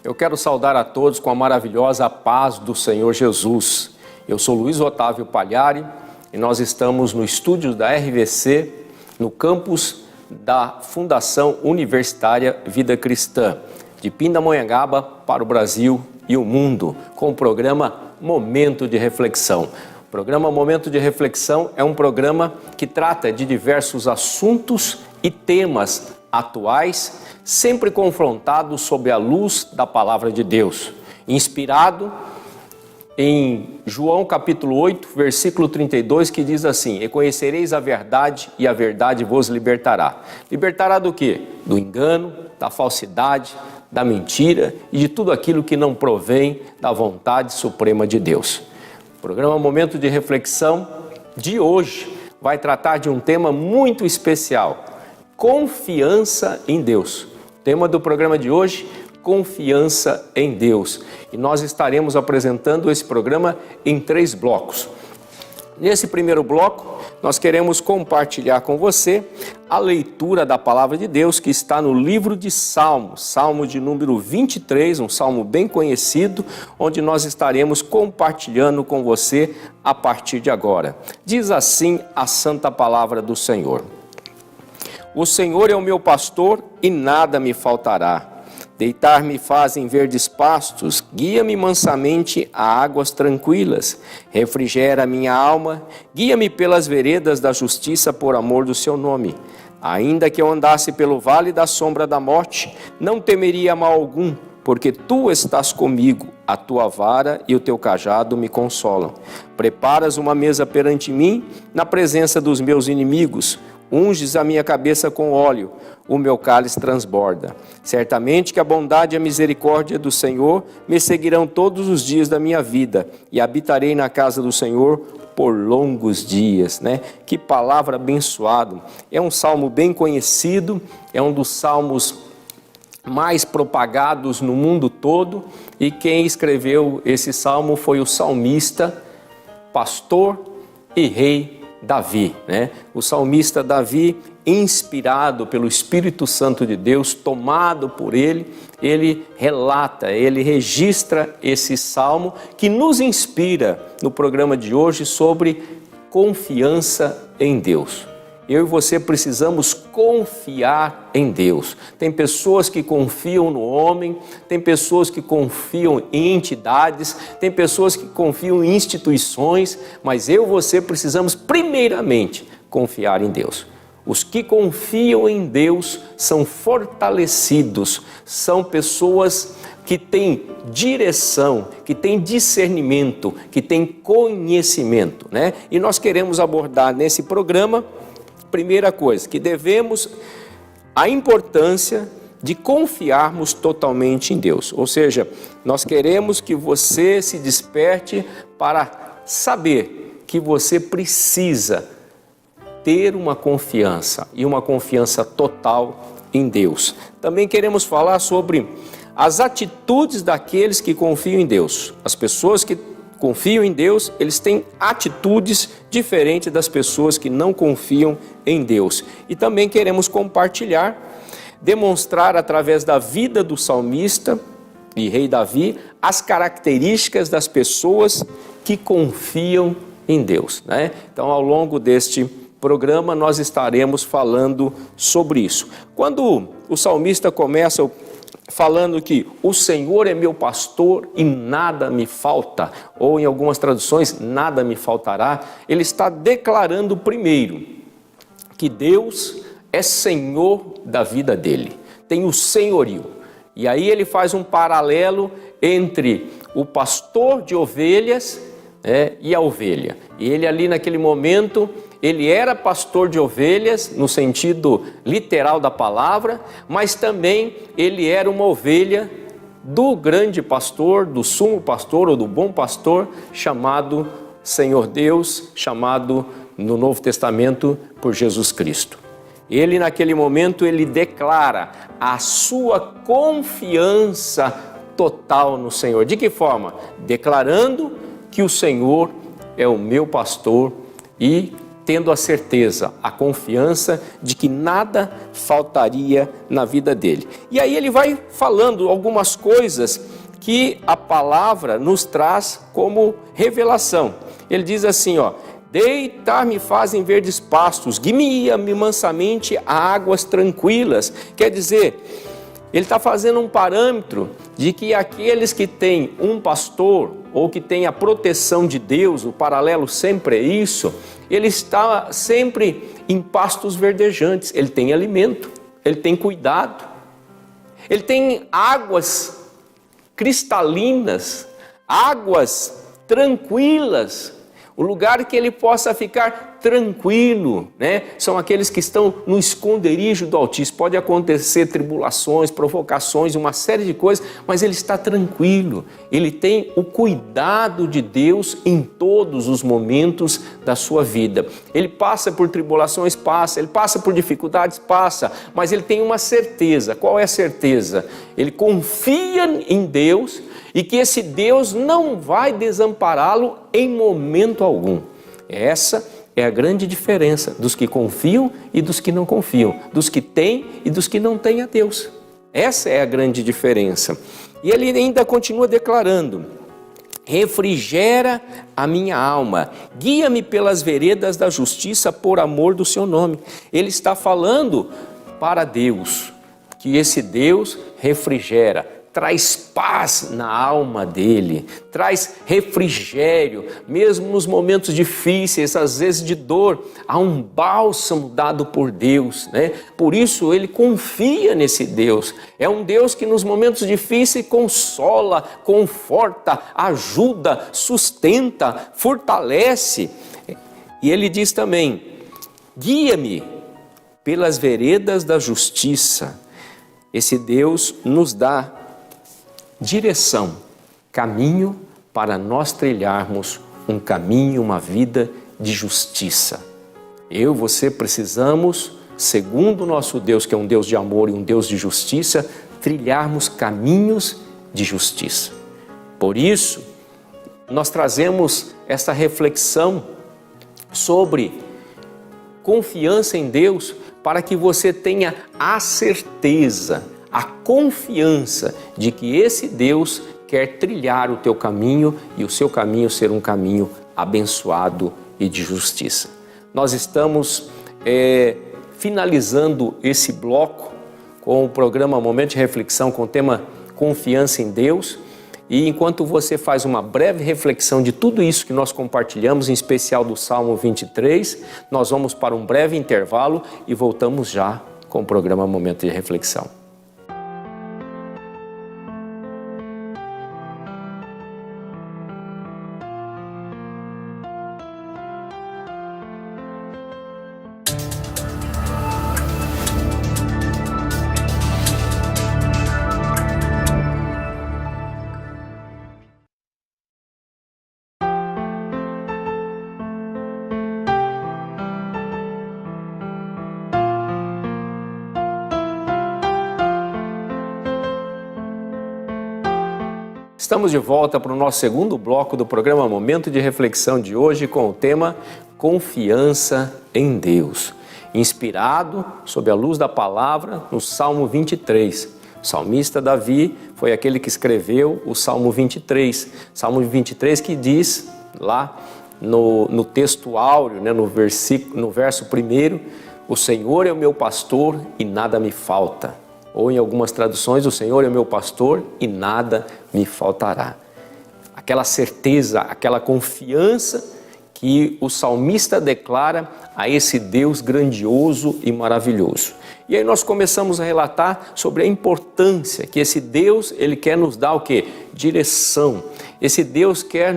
Eu quero saudar a todos com a maravilhosa paz do Senhor Jesus. Eu sou Luiz Otávio Pagliari e nós estamos no estúdio da RVC, no campus da Fundação Universitária Vida Cristã, de Pindamonhangaba para o Brasil e o mundo, com o programa Momento de Reflexão. O programa Momento de Reflexão é um programa que trata de diversos assuntos e temas atuais, sempre confrontados sob a luz da Palavra de Deus, inspirado em João capítulo 8, versículo 32, que diz assim: E conhecereis a verdade, e a verdade vos libertará. Libertará do quê? Do engano, da falsidade, da mentira e de tudo aquilo que não provém da vontade suprema de Deus. O programa Momento de Reflexão de hoje vai tratar de um tema muito especial: confiança em Deus. O tema do programa de hoje: confiança em Deus. E nós estaremos apresentando esse programa em 3 blocos. Nesse primeiro bloco, nós queremos compartilhar com você a leitura da Palavra de Deus que está no livro de Salmos, Salmo de número 23, um salmo bem conhecido, onde nós estaremos compartilhando com você a partir de agora. Diz assim a santa palavra do Senhor: O Senhor é o meu pastor e nada me faltará. Deitar-me faz em verdes pastos, guia-me mansamente a águas tranquilas. Refrigera a minha alma, guia-me pelas veredas da justiça por amor do seu nome. Ainda que eu andasse pelo vale da sombra da morte, não temeria mal algum, porque tu estás comigo, a tua vara e o teu cajado me consolam. Preparas uma mesa perante mim, na presença dos meus inimigos. Unges a minha cabeça com óleo, o meu cálice transborda. Certamente que a bondade e a misericórdia do Senhor me seguirão todos os dias da minha vida, e habitarei na casa do Senhor por longos dias, né? Que palavra abençoada! É um salmo bem conhecido, é um dos salmos mais propagados no mundo todo, e quem escreveu esse salmo foi o salmista, pastor e rei Davi, né? O salmista Davi, inspirado pelo Espírito Santo de Deus, tomado por ele relata, ele registra esse salmo que nos inspira no programa de hoje sobre confiança em Deus. Eu e você precisamos confiar em Deus. Tem pessoas que confiam no homem, tem pessoas que confiam em entidades, tem pessoas que confiam em instituições, mas eu e você precisamos primeiramente confiar em Deus. Os que confiam em Deus são fortalecidos, são pessoas que têm direção, que têm discernimento, que têm conhecimento, né? E nós queremos abordar nesse programa, primeira coisa, que devemos a importância de confiarmos totalmente em Deus. Ou seja, nós queremos que você se desperte para saber que você precisa ter uma confiança e uma confiança total em Deus. Também queremos falar sobre as atitudes daqueles que confiam em Deus. As pessoas que confiam em Deus, eles têm atitudes diferentes das pessoas que não confiam em Deus. E também queremos compartilhar, demonstrar através da vida do salmista e rei Davi, as características das pessoas que confiam em Deus, né? Então, ao longo deste programa, nós estaremos falando sobre isso. Quando o salmista começa falando que o Senhor é meu pastor e nada me falta, ou em algumas traduções, nada me faltará, ele está declarando primeiro que Deus é Senhor da vida dele, tem o senhorio. E aí ele faz um paralelo entre o pastor de ovelhas, e a ovelha. E ele ali naquele momento, ele era pastor de ovelhas, no sentido literal da palavra, mas também ele era uma ovelha do grande pastor, do sumo pastor ou do bom pastor, chamado Senhor Deus, chamado no Novo Testamento por Jesus Cristo. Ele naquele momento, ele declara a sua confiança total no Senhor. De que forma? Declarando que o Senhor é o meu pastor e tendo a certeza, a confiança de que nada faltaria na vida dele. E aí ele vai falando algumas coisas que a palavra nos traz como revelação. Ele diz assim, deitar-me fazem verdes pastos, guia-me mansamente a águas tranquilas. Quer dizer, ele está fazendo um parâmetro de que aqueles que têm um pastor ou que têm a proteção de Deus, o paralelo sempre é isso, ele está sempre em pastos verdejantes, ele tem alimento, ele tem cuidado, ele tem águas cristalinas, águas tranquilas, o lugar que ele possa ficar tranquilo, né? São aqueles que estão no esconderijo do Altíssimo. Pode acontecer tribulações, provocações, uma série de coisas, mas ele está tranquilo. Ele tem o cuidado de Deus em todos os momentos da sua vida. Ele passa por tribulações, passa. Ele passa por dificuldades, passa. Mas ele tem uma certeza. Qual é a certeza? Ele confia em Deus e que esse Deus não vai desampará-lo em momento algum. Essa é a grande diferença dos que confiam e dos que não confiam, dos que têm e dos que não têm a Deus. Essa é a grande diferença. E ele ainda continua declarando: refrigera a minha alma, guia-me pelas veredas da justiça por amor do seu nome. Ele está falando para Deus, que esse Deus refrigera, traz paz na alma dele, traz refrigério, mesmo nos momentos difíceis, às vezes de dor, há um bálsamo dado por Deus, né? Por isso ele confia nesse Deus. É um Deus que nos momentos difíceis consola, conforta, ajuda, sustenta, fortalece. E ele diz também: guia-me pelas veredas da justiça. Esse Deus nos dá direção, caminho para nós trilharmos um caminho, uma vida de justiça. Eu e você precisamos, segundo o nosso Deus, que é um Deus de amor e um Deus de justiça, trilharmos caminhos de justiça. Por isso, nós trazemos essa reflexão sobre confiança em Deus, para que você tenha a certeza, a confiança de que esse Deus quer trilhar o teu caminho e o seu caminho ser um caminho abençoado e de justiça. Nós estamos finalizando esse bloco com o programa Momento de Reflexão com o tema Confiança em Deus. E enquanto você faz uma breve reflexão de tudo isso que nós compartilhamos, em especial do Salmo 23, nós vamos para um breve intervalo e voltamos já com o programa Momento de Reflexão. Estamos de volta para o nosso segundo bloco do programa Momento de Reflexão de hoje com o tema Confiança em Deus, inspirado sob a luz da palavra no Salmo 23. O salmista Davi foi aquele que escreveu o Salmo 23. Salmo 23 que diz lá no texto áureo, né, no verso 1, o Senhor é o meu pastor e nada me falta. Ou em algumas traduções, o Senhor é meu pastor e nada me faltará. Aquela certeza, aquela confiança que o salmista declara a esse Deus grandioso e maravilhoso. E aí nós começamos a relatar sobre a importância que esse Deus, ele quer nos dar o quê? Direção. Esse Deus quer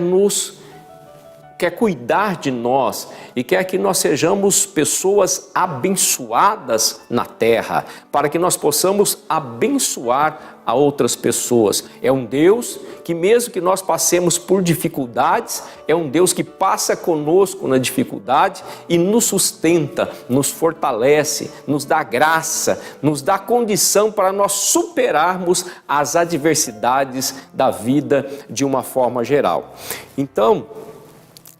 cuidar de nós e quer que nós sejamos pessoas abençoadas na terra, para que nós possamos abençoar a outras pessoas. É um Deus que, mesmo que nós passemos por dificuldades, é um Deus que passa conosco na dificuldade e nos sustenta, nos fortalece, nos dá graça, nos dá condição para nós superarmos as adversidades da vida de uma forma geral. Então,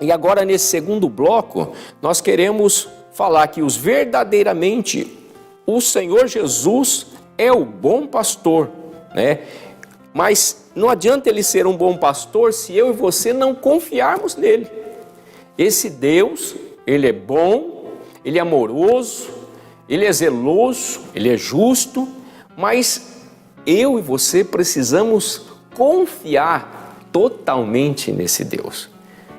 E agora, nesse segundo bloco, nós queremos falar que verdadeiramente o Senhor Jesus é o bom pastor, né? Mas não adianta ele ser um bom pastor se eu e você não confiarmos nele. Esse Deus, ele é bom, ele é amoroso, ele é zeloso, ele é justo, mas eu e você precisamos confiar totalmente nesse Deus.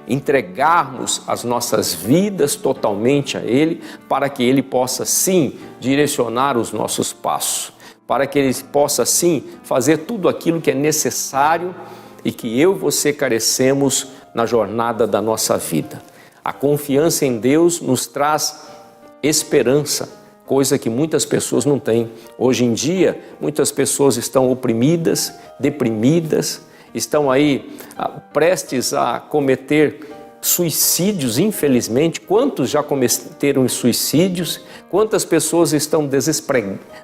Entregarmos as nossas vidas totalmente a Ele, para que Ele possa sim direcionar os nossos passos, para que Ele possa sim fazer tudo aquilo que é necessário e que eu e você carecemos na jornada da nossa vida. A confiança em Deus nos traz esperança, coisa que muitas pessoas não têm. Hoje em dia, muitas pessoas estão oprimidas, deprimidas, estão aí prestes a cometer suicídios, infelizmente. Quantos já cometeram suicídios? Quantas pessoas estão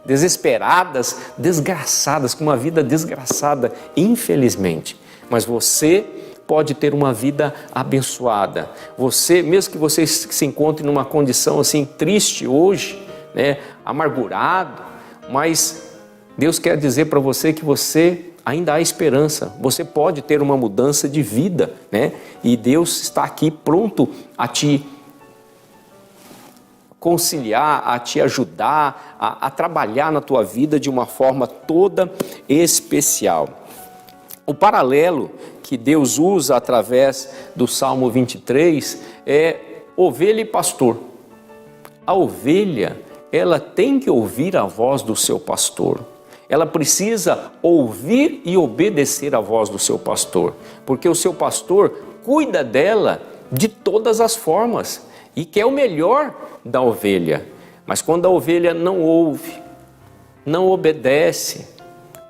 desesperadas, desgraçadas, com uma vida desgraçada, infelizmente. Mas você pode ter uma vida abençoada. Você, mesmo que você se encontre numa condição assim triste hoje, né, amargurado, mas Deus quer dizer para você que você ainda há esperança, você pode ter uma mudança de vida, né? E Deus está aqui pronto a te conciliar, a te ajudar, a trabalhar na tua vida de uma forma toda especial. O paralelo que Deus usa através do Salmo 23 é ovelha e pastor. A ovelha, ela tem que ouvir a voz do seu pastor. Ela precisa ouvir e obedecer a voz do seu pastor, porque o seu pastor cuida dela de todas as formas e quer o melhor da ovelha. Mas quando a ovelha não ouve, não obedece,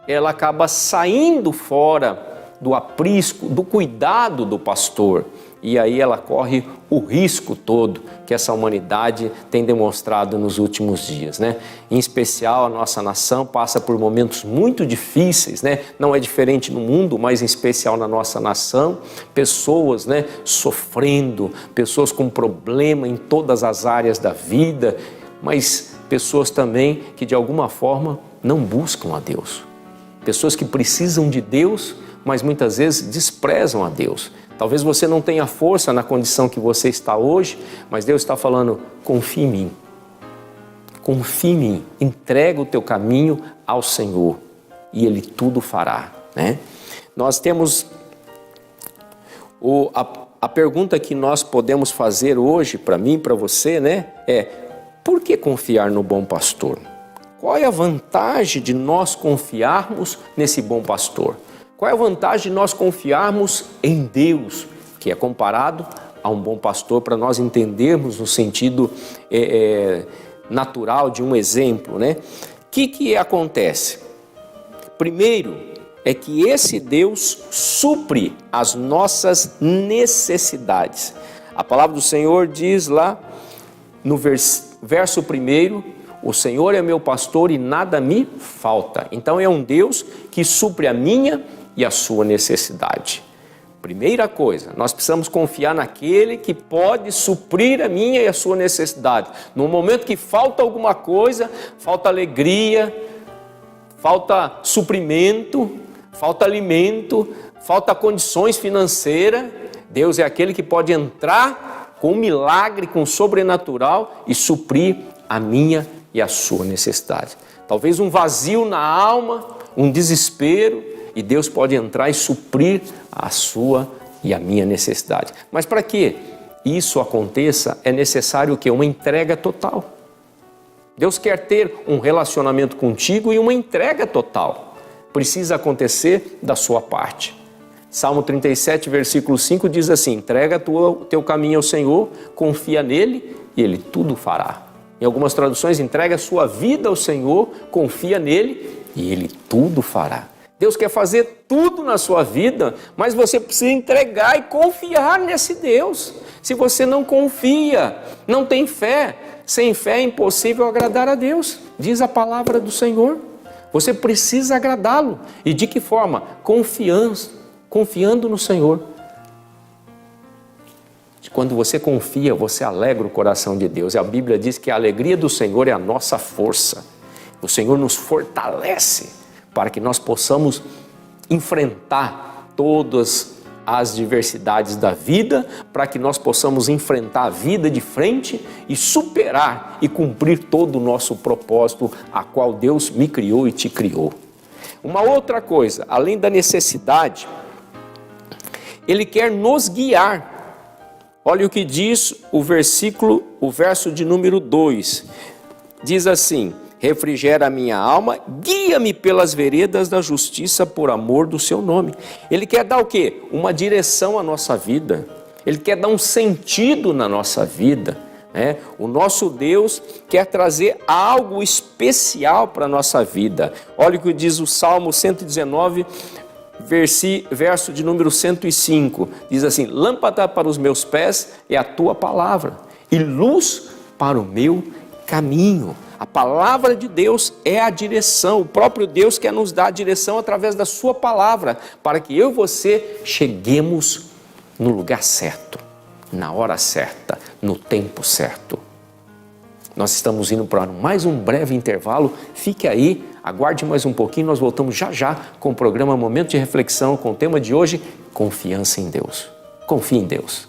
ela acaba saindo fora do aprisco, do cuidado do pastor. E aí ela corre o risco todo que essa humanidade tem demonstrado nos últimos dias, né? Em especial, a nossa nação passa por momentos muito difíceis, né? Não é diferente no mundo, mas em especial na nossa nação. Pessoas, né, sofrendo, pessoas com problema em todas as áreas da vida, mas pessoas também que de alguma forma não buscam a Deus. Pessoas que precisam de Deus, mas muitas vezes desprezam a Deus. Talvez você não tenha força na condição que você está hoje, mas Deus está falando, confia em mim. Confia em mim, entrega o teu caminho ao Senhor e Ele tudo fará, né? Nós temos a pergunta que nós podemos fazer hoje, para mim e para você, né? É, por que confiar no bom pastor? Qual é a vantagem de nós confiarmos nesse bom pastor? Qual é a vantagem de nós confiarmos em Deus, que é comparado a um bom pastor, para nós entendermos no sentido natural de um exemplo, né? O que acontece? Primeiro, é que esse Deus supre as nossas necessidades. A palavra do Senhor diz lá no verso 1, o Senhor é meu pastor e nada me falta. Então é um Deus que supre a minha e a sua necessidade. Primeira coisa, nós precisamos confiar naquele que pode suprir a minha e a sua necessidade. No momento que falta alguma coisa, falta alegria, falta suprimento, falta alimento, falta condições financeiras, Deus é aquele que pode entrar com um milagre, com um sobrenatural e suprir a minha e a sua necessidade. Talvez um vazio na alma, um desespero, e Deus pode entrar e suprir a sua e a minha necessidade. Mas para que isso aconteça, é necessário o quê? Uma entrega total. Deus quer ter um relacionamento contigo e uma entrega total. Precisa acontecer da sua parte. Salmo 37, versículo 5 diz assim, entrega o teu caminho ao Senhor, confia nele e Ele tudo fará. Em algumas traduções, entrega a sua vida ao Senhor, confia nele e Ele tudo fará. Deus quer fazer tudo na sua vida, mas você precisa entregar e confiar nesse Deus. Se você não confia, não tem fé, sem fé é impossível agradar a Deus, diz a palavra do Senhor. Você precisa agradá-lo. E de que forma? Confiando no Senhor. Quando você confia, você alegra o coração de Deus. E a Bíblia diz que a alegria do Senhor é a nossa força. O Senhor nos fortalece para que nós possamos enfrentar todas as diversidades da vida, para que nós possamos enfrentar a vida de frente e superar e cumprir todo o nosso propósito a qual Deus me criou e te criou. Uma outra coisa, além da necessidade, Ele quer nos guiar. Olha o que diz o verso de número 2. Diz assim: refrigera a minha alma, guia-me pelas veredas da justiça por amor do seu nome. Ele quer dar o quê? Uma direção à nossa vida. Ele quer dar um sentido na nossa vida. O nosso Deus quer trazer algo especial para a nossa vida. Olha o que diz o Salmo 119, verso de número 105, diz assim: lâmpada para os meus pés é a tua palavra e luz para o meu caminho. A palavra de Deus é a direção. O próprio Deus quer nos dar a direção através da sua palavra, para que eu e você cheguemos no lugar certo, na hora certa, no tempo certo. Nós estamos indo para mais um breve intervalo. Fique aí, aguarde mais um pouquinho, nós voltamos já já com o programa Momento de Reflexão, com o tema de hoje: confiança em Deus. Confie em Deus.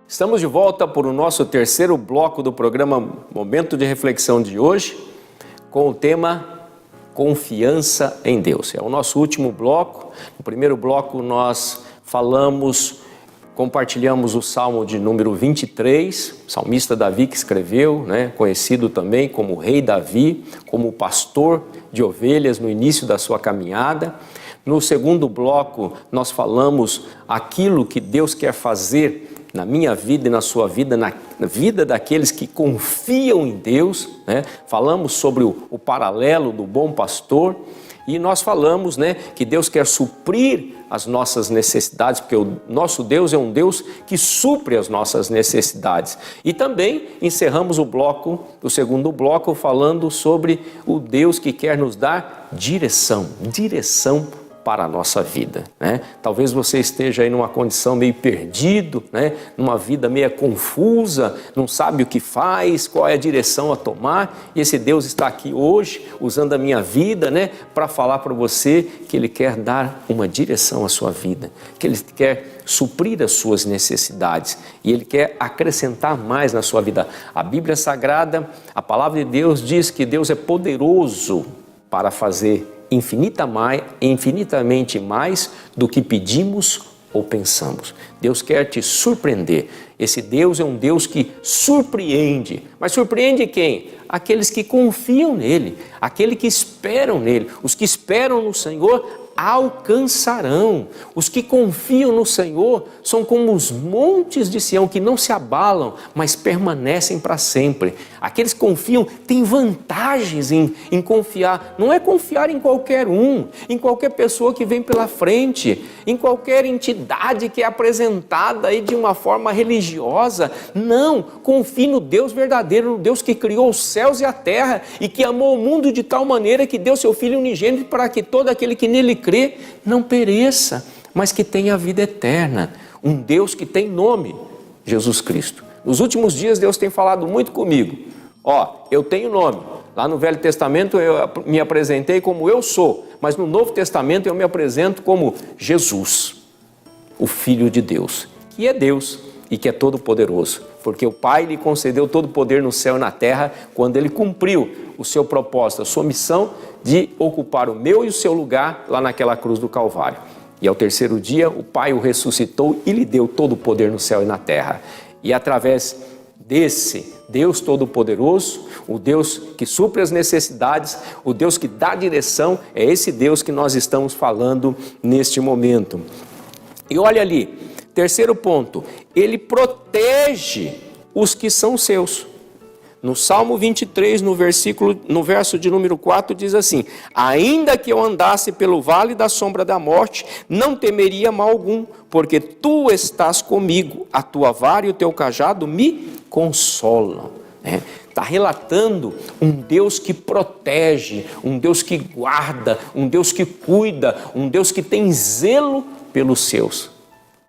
Estamos de volta para o nosso terceiro bloco do programa Momento de Reflexão de hoje, com o tema Confiança em Deus. É o nosso último bloco. No primeiro bloco nós compartilhamos o Salmo de número 23, o salmista Davi que escreveu, conhecido também como o rei Davi, como pastor de ovelhas no início da sua caminhada. No segundo bloco nós falamos aquilo que Deus quer fazer na minha vida e na sua vida, na vida daqueles que confiam em Deus, Falamos sobre o paralelo do bom pastor e nós falamos, que Deus quer suprir as nossas necessidades, porque o nosso Deus é um Deus que supre as nossas necessidades. E também encerramos o segundo bloco falando sobre o Deus que quer nos dar direção para a nossa vida, Talvez você esteja aí numa condição meio perdido, numa vida meio confusa, não sabe o que faz, qual é a direção a tomar, e esse Deus está aqui hoje, usando a minha vida, para falar para você que Ele quer dar uma direção à sua vida, que Ele quer suprir as suas necessidades e Ele quer acrescentar mais na sua vida. A Bíblia Sagrada, a palavra de Deus diz que Deus é poderoso para fazer infinitamente mais do que pedimos ou pensamos. Deus quer te surpreender. Esse Deus é um Deus que surpreende. Mas surpreende quem? Aqueles que confiam nele, aqueles que esperam nele. Os que esperam no Senhor alcançarão. Os que confiam no Senhor são como os montes de Sião que não se abalam, mas permanecem para sempre. Aqueles que confiam têm vantagens em confiar. Não é confiar em qualquer um, em qualquer pessoa que vem pela frente, em qualquer entidade que é apresentada aí de uma forma religiosa. Não, confie no Deus verdadeiro, no Deus que criou os céus e a terra e que amou o mundo de tal maneira que deu seu Filho unigênito para que todo aquele que nele crê não pereça, mas que tenha a vida eterna. Um Deus que tem nome, Jesus Cristo. Nos últimos dias Deus tem falado muito comigo. Eu tenho nome. Lá no Velho Testamento eu me apresentei como eu sou, mas no Novo Testamento eu me apresento como Jesus, o Filho de Deus, que é Deus e que é todo poderoso, porque o Pai lhe concedeu todo o poder no céu e na terra quando Ele cumpriu o seu propósito, a sua missão de ocupar o meu e o seu lugar lá naquela cruz do Calvário. E ao terceiro dia o Pai o ressuscitou e lhe deu todo o poder no céu e na terra. E através desse Deus Todo-Poderoso, o Deus que supre as necessidades, o Deus que dá direção, é esse Deus que nós estamos falando neste momento. E olha ali, terceiro ponto, Ele protege os que são seus. No Salmo 23, no verso de número 4, diz assim: ainda que eu andasse pelo vale da sombra da morte, não temeria mal algum, porque tu estás comigo, a tua vara e o teu cajado me consolam. Está relatando um Deus que protege, um Deus que guarda, um Deus que cuida, um Deus que tem zelo pelos seus.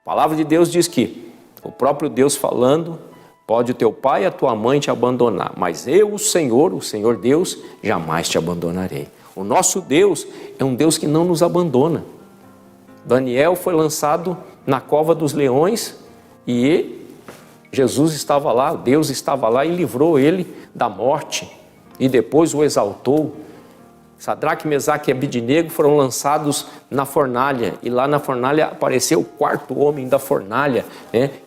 A palavra de Deus diz que o próprio Deus falando: pode o teu pai e a tua mãe te abandonar, mas eu, o Senhor Deus, jamais te abandonarei. O nosso Deus é um Deus que não nos abandona. Daniel foi lançado na cova dos leões e Jesus estava lá, Deus estava lá e livrou ele da morte e depois o exaltou. Sadraque, Mesaque e Abidnego foram lançados na fornalha e lá na fornalha apareceu o quarto homem da fornalha,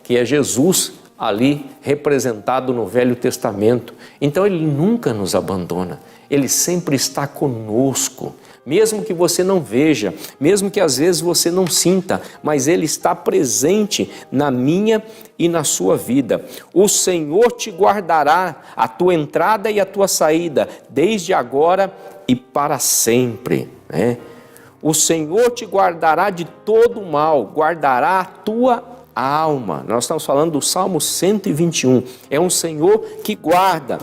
que é Jesus, ali representado no Velho Testamento. Então ele nunca nos abandona, ele sempre está conosco, mesmo que você não veja, mesmo que às vezes você não sinta, mas ele está presente na minha e na sua vida. O Senhor te guardará a tua entrada e a tua saída, desde agora e para sempre. O Senhor te guardará de todo mal, guardará a tua alma. Nós estamos falando do Salmo 121. É um Senhor que guarda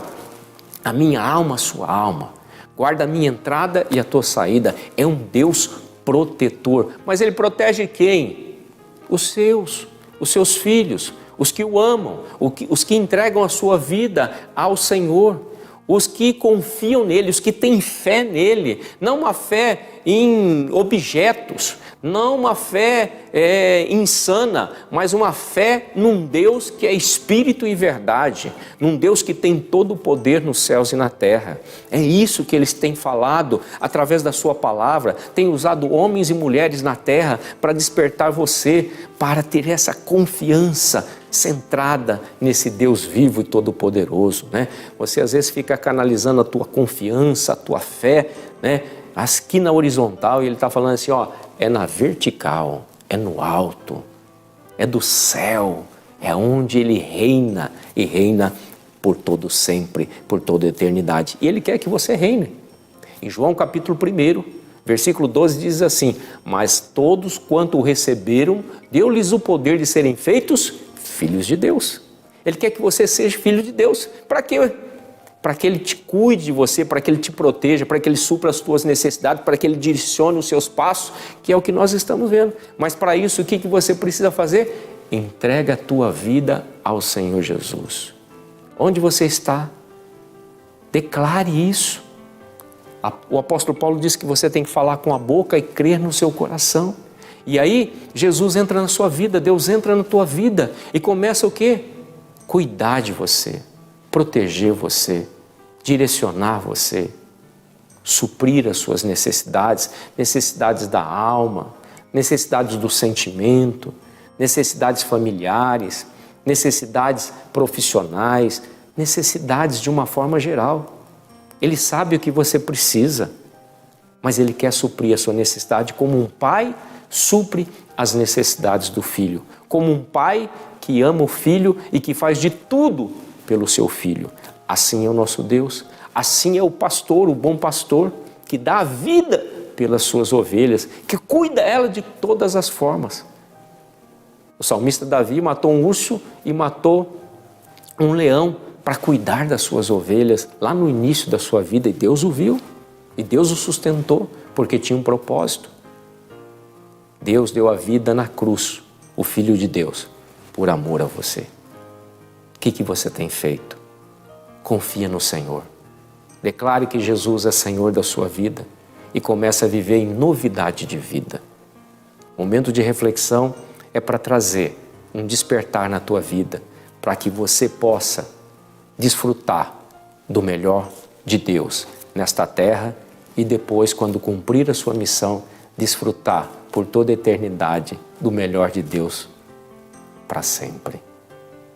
a minha alma, a sua alma. Guarda a minha entrada e a tua saída. É um Deus protetor. Mas ele protege quem? Os seus filhos, os que o amam, os que entregam a sua vida ao Senhor, os que confiam nele, os que têm fé nele. Não uma fé em objetos, não uma fé insana, mas uma fé num Deus que é espírito e verdade, num Deus que tem todo o poder nos céus e na terra. É isso que eles têm falado através da sua palavra, têm usado homens e mulheres na terra para despertar você, para ter essa confiança centrada nesse Deus vivo e todo-poderoso. Você às vezes fica canalizando a tua confiança, a tua fé, aqui na horizontal, e ele está falando assim, é na vertical, é no alto, é do céu, é onde ele reina e reina por todo sempre, por toda a eternidade. E ele quer que você reine. Em João capítulo 1, versículo 12 diz assim: mas todos quanto o receberam, deu-lhes o poder de serem feitos filhos de Deus. Ele quer que você seja filho de Deus. Para quê? Para que ele te cuide de você, para que ele te proteja, para que ele supra as tuas necessidades, para que ele direcione os seus passos, que é o que nós estamos vendo. Mas para isso, o que você precisa fazer? Entrega a tua vida ao Senhor Jesus. Onde você está? Declare isso. O apóstolo Paulo diz que você tem que falar com a boca e crer no seu coração. E aí, Jesus entra na sua vida, Deus entra na tua vida e começa o quê? Cuidar de você, proteger você, direcionar você, suprir as suas necessidades, necessidades da alma, necessidades do sentimento, necessidades familiares, necessidades profissionais, necessidades de uma forma geral. Ele sabe o que você precisa, mas Ele quer suprir a sua necessidade como um pai supre as necessidades do filho, como um pai que ama o filho e que faz de tudo pelo seu filho. Assim é o nosso Deus, assim é o pastor, o bom pastor, que dá a vida pelas suas ovelhas, que cuida ela de todas as formas. O salmista Davi matou um urso e matou um leão para cuidar das suas ovelhas lá no início da sua vida, e Deus o viu, e Deus o sustentou, porque tinha um propósito. Deus deu a vida na cruz, o Filho de Deus, por amor a você. O que você tem feito? Confia no Senhor. Declare que Jesus é Senhor da sua vida e comece a viver em novidade de vida. O momento de reflexão é para trazer um despertar na tua vida, para que você possa desfrutar do melhor de Deus nesta terra e depois, quando cumprir a sua missão, desfrutar por toda a eternidade do melhor de Deus para sempre,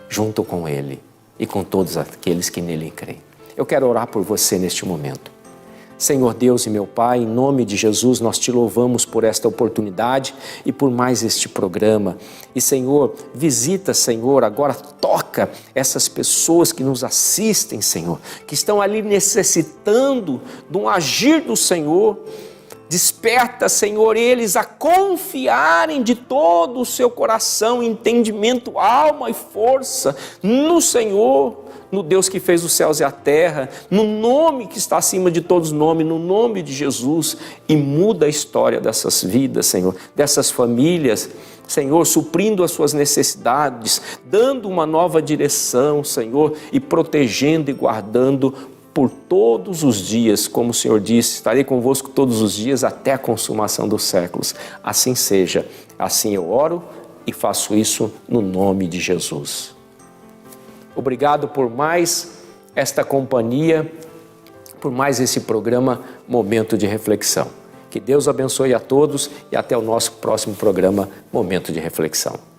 junto com Ele e com todos aqueles que nele creem. Eu quero orar por você neste momento. Senhor Deus e meu Pai, em nome de Jesus, nós te louvamos por esta oportunidade e por mais este programa. E, Senhor, visita, Senhor, agora toca essas pessoas que nos assistem, Senhor, que estão ali necessitando de um agir do Senhor. Desperta, Senhor, eles a confiarem de todo o seu coração, entendimento, alma e força no Senhor, no Deus que fez os céus e a terra, no nome que está acima de todos os nomes, no nome de Jesus, e muda a história dessas vidas, Senhor, dessas famílias, Senhor, suprindo as suas necessidades, dando uma nova direção, Senhor, e protegendo e guardando por todos os dias, como o Senhor disse, estarei convosco todos os dias até a consumação dos séculos. Assim seja, assim eu oro e faço isso no nome de Jesus. Obrigado por mais esta companhia, por mais esse programa Momento de Reflexão. Que Deus abençoe a todos e até o nosso próximo programa Momento de Reflexão.